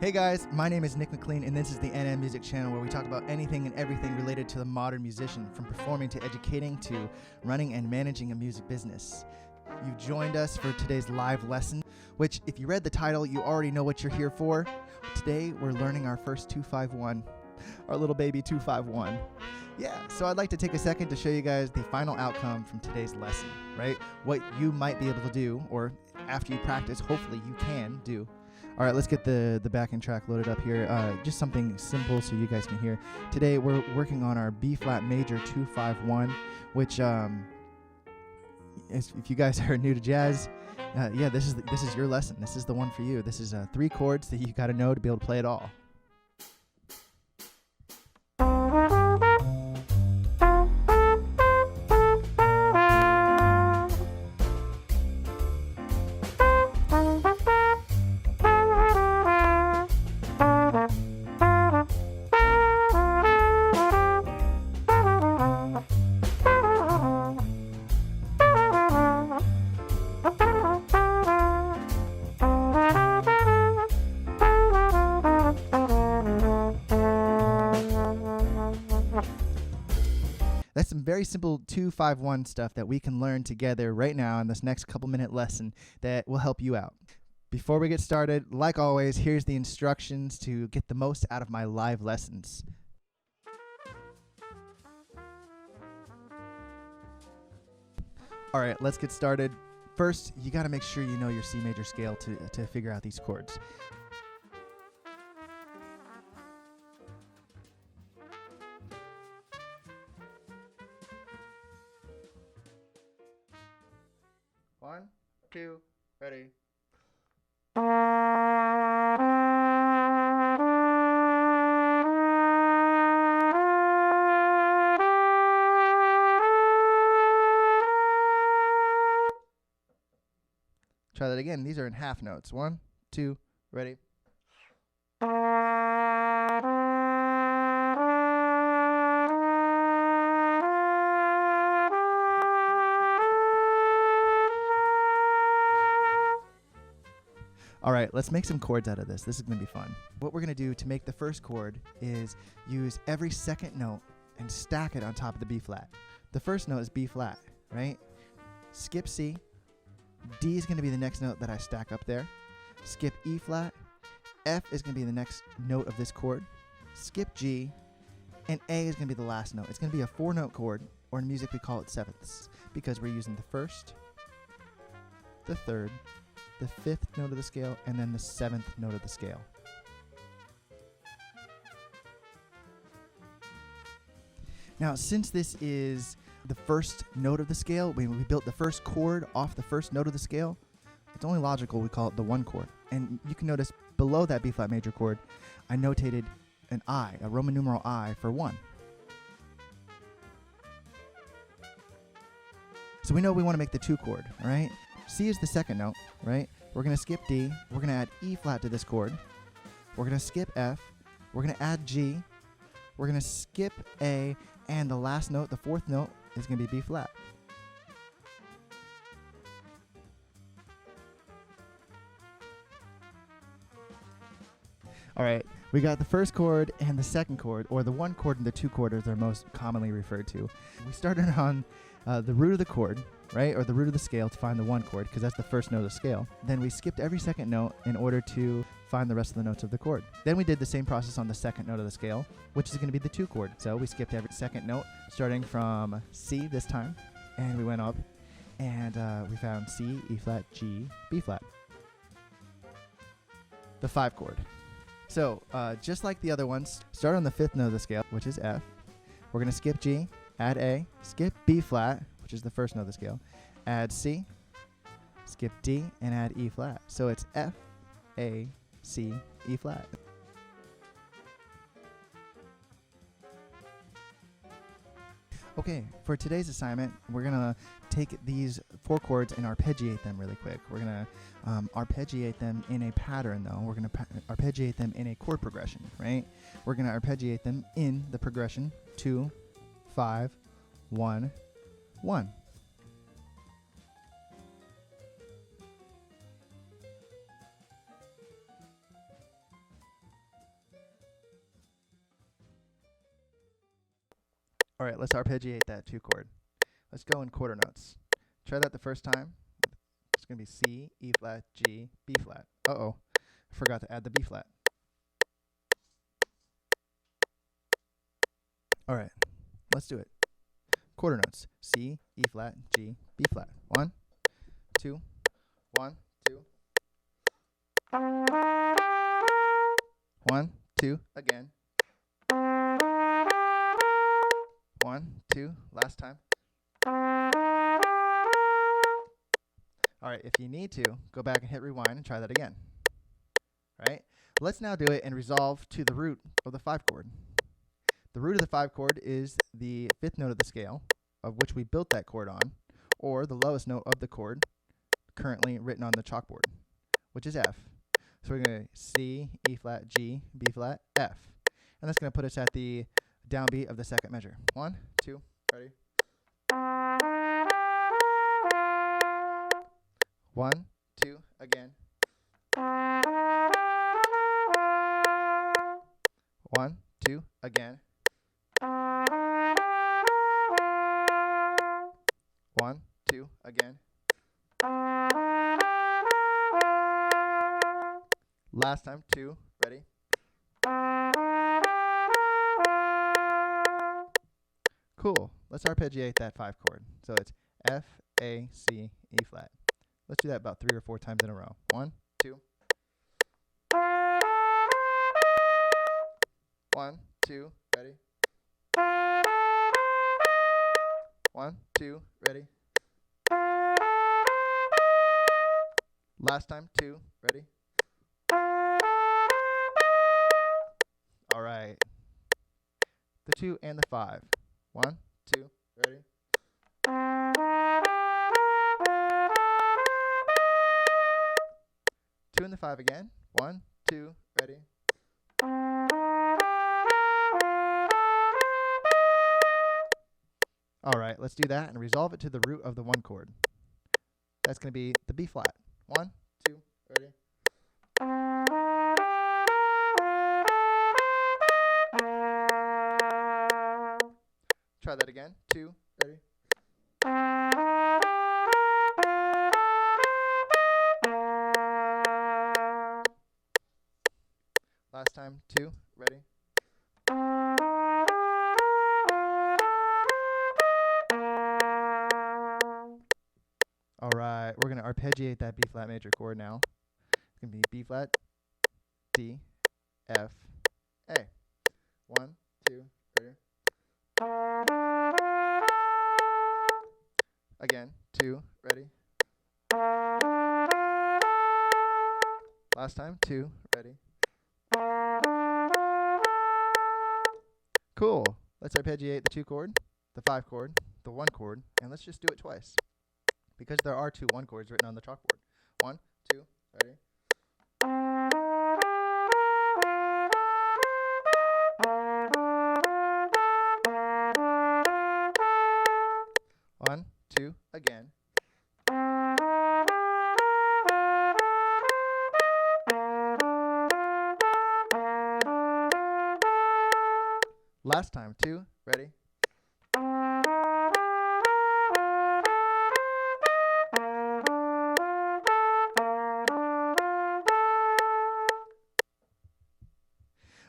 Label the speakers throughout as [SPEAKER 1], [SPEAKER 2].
[SPEAKER 1] Hey guys, my name is McLean, and this is the NM Music Channel, where we talk about anything and everything related to the modern musician, from performing to educating to running and managing a music business. You've joined us for today's live lesson, which, if you read the title, you already know what you're here for. Today, we're learning our first 251, our little baby 251. Yeah, so I'd like to take a second to show you guys the final outcome from today's lesson, right? What you might be able to do, or after you practice, hopefully you can do. All right, let's get the backing track loaded up here. Just something simple so you guys can hear. Today we're working on our B-flat major 251, which if you guys are new to jazz, yeah, this is your lesson. This is the one for you. This is 3 chords that you got to know to be able to play it all. That's some very simple 251 stuff that we can learn together right now in this next couple-minute lesson that will help you out. Before we get started, like always, here's the instructions to get the most out of my live lessons. All right, let's get started. First, you got to make sure you know your C major scale to figure out these chords. One, two, ready. Try that again. These are in half notes. 1, 2, ready. All right, let's make some chords out of this. This is going to be fun. What we're going to do to make the first chord is use every second note and stack it on top of the B flat. The first note is B flat, right? Skip C. D is going to be the next note that I stack up there. Skip E flat. F is going to be the next note of this chord. Skip G. And A is going to be the last note. It's going to be a 4-note chord, or in music we call it sevenths, because we're using the first, the third, the 5th note of the scale, and then the 7th note of the scale. Now, since this is the first note of the scale, we built the first chord off the first note of the scale, it's only logical we call it the 1 chord. And you can notice below that B-flat major chord, I notated an I, a Roman numeral I for 1. So we know we want to make the 2 chord, all right? C is the second note, right? We're going to skip D. We're going to add E flat to this chord. We're going to skip F. We're going to add G. We're going to skip A. And the last note, the 4th note, is going to be B flat. All right, we got the first chord and the second chord, or the 1 chord and the 2 chord as they're most commonly referred to. We started on the root of the chord, right, or the root of the scale to find the 1 chord, because that's the first note of the scale. Then we skipped every second note in order to find the rest of the notes of the chord. Then we did the same process on the second note of the scale, which is going to be the 2 chord. So we skipped every second note, starting from C this time, and we went up, and we found C, E flat, G, B flat. The 5 chord. So just like the other ones, start on the 5th note of the scale, which is F. We're going to skip G, add A, skip B flat, which is the first note of the scale, add C, skip D, and add E flat. So it's F, A, C, E flat. Okay, for today's assignment, we're going to take these 4 chords and arpeggiate them really quick. We're going to arpeggiate them in a pattern, though. We're going to arpeggiate them in a chord progression, right? We're going to arpeggiate them in the progression 2, 5, 1, 1. All right, let's arpeggiate that 2 chord. Let's go in quarter notes. Try that the first time. It's going to be C, E flat, G, B flat. Uh-oh, I forgot to add the B flat. All right, let's do it. Quarter notes. C, E flat, G, B flat. 1, 2, 1, 2. 1, 2, again. 1, 2, last time. All right, if you need to, go back and hit rewind and try that again. All right, let's now do it and resolve to the root of the 5 chord. The root of the 5 chord is the 5th note of the scale, of which we built that chord on, or the lowest note of the chord currently written on the chalkboard, which is F. So we're going to C, E flat, G, B flat, F. And that's going to put us at the downbeat of the 2nd measure. 1, 2, ready? 1, 2, again. 1, 2, again. 1, 2, again. Last time, 2, ready? Cool. Let's arpeggiate that 5 chord. So it's F, A, C, E flat. Let's do that about 3 or 4 times in a row. 1, 2. 1, 2, ready? 1, 2, ready? Last time, 2, ready? All right. The 2 and the 5. 1, 2, ready? 2 and the 5 again. 1, 2, ready? All right, let's do that and resolve it to the root of the 1 chord. That's going to be the B flat. 1, 2, ready? Try that again. 2, ready? Last time, 2, ready? All right, we're going to arpeggiate that B flat major chord now. It's going to be B flat, D, F, A. 1, 2, ready? Again, 2, ready? Last time, 2, ready? Cool. Let's arpeggiate the 2 chord, the 5 chord, the 1 chord, and let's just do it twice. Because there are 2 1 chords written on the chalkboard. 1, 2, ready? One, 2, again. Last time, 2, ready?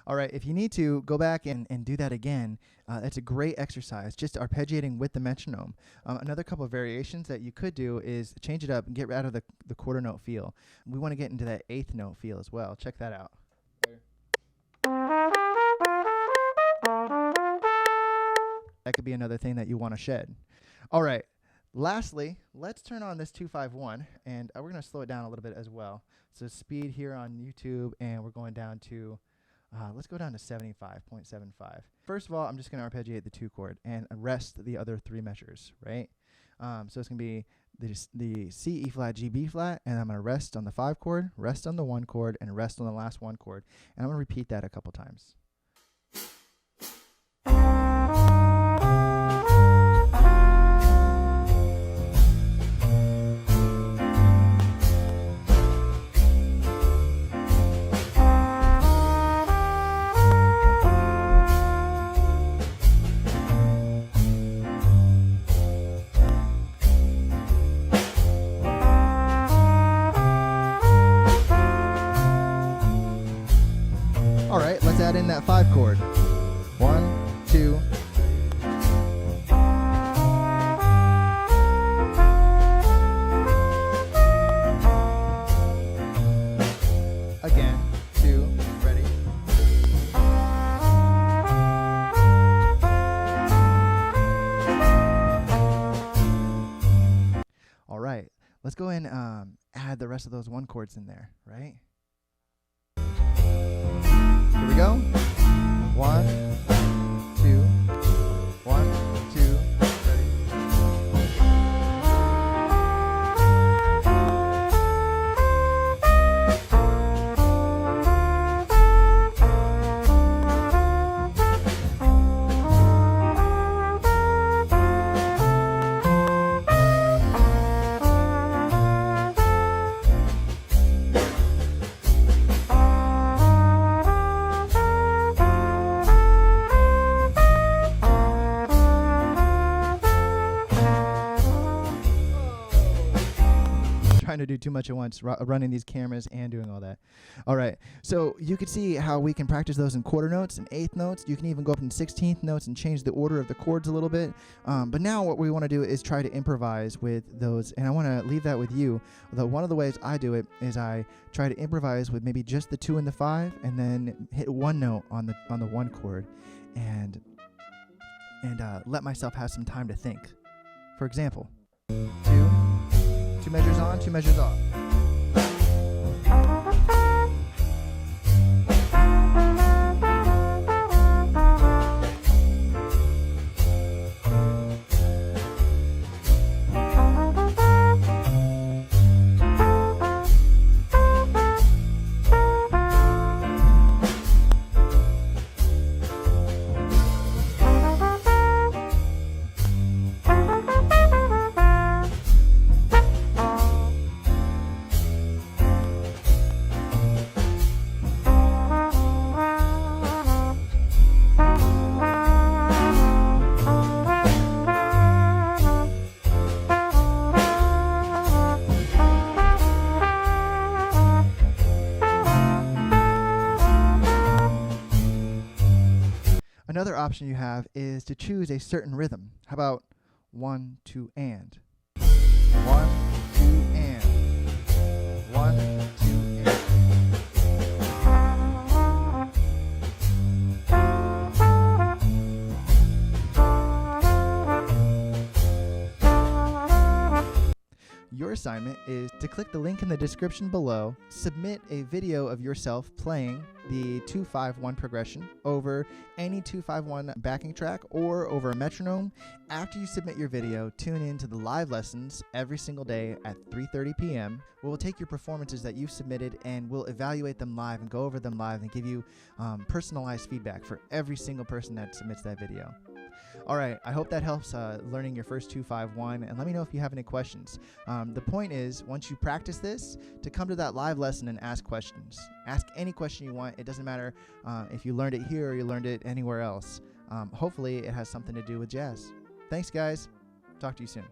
[SPEAKER 1] All right, if you need to, go back and do that again. It's a great exercise, just arpeggiating with the metronome. Another couple of variations that you could do is change it up and get out of the quarter note feel. We want to get into that 8th note feel as well. Check that out. That could be another thing that you want to shed. All right, lastly, let's turn on this 251, and we're going to slow it down a little bit as well. So speed here on YouTube, and we're going down to let's go down to 75.75. First of all, I'm just going to arpeggiate the 2 chord and rest the other 3 measures, right? So it's going to be the C, E flat, G, B flat, and I'm going to rest on the 5 chord, rest on the 1 chord, and rest on the last 1 chord. And I'm going to repeat that a couple times. add in that 5 chord. 1, 2. Again, 2, ready. All right, let's go and add the rest of those 1 chords in there, right? Here we go. 1, 2, 1, 2, ready. Trying to do too much at once, running these cameras and doing all that. All right, so you can see how we can practice those in quarter notes and eighth notes. You can even go up in 16th notes and change the order of the chords a little bit. But now what we want to do is try to improvise with those, and I want to leave that with you. Although one of the ways I do it is I try to improvise with maybe just the 2 and the 5, and then hit 1 note on the 1 chord, and let myself have some time to think. For example, 2 measures on, 2 measures off. Another option you have is to choose a certain rhythm. How about 1, 2, and? 1, 2, and. 1, 2, and. Your assignment is to click the link in the description below, submit a video of yourself playing the 2-5-1 progression over any 2-5-1 backing track or over a metronome. After you submit your video, tune in to the live lessons every single day at 3:30 p.m. We'll take your performances that you've submitted and we'll evaluate them live and go over them live and give you personalized feedback for every single person that submits that video. All right, I hope that helps learning your first 2-5-1, and let me know if you have any questions. The point is, once you practice this, to come to that live lesson and ask questions. Ask any question you want. It doesn't matter if you learned it here or you learned it anywhere else. Hopefully, it has something to do with jazz. Thanks, guys. Talk to you soon.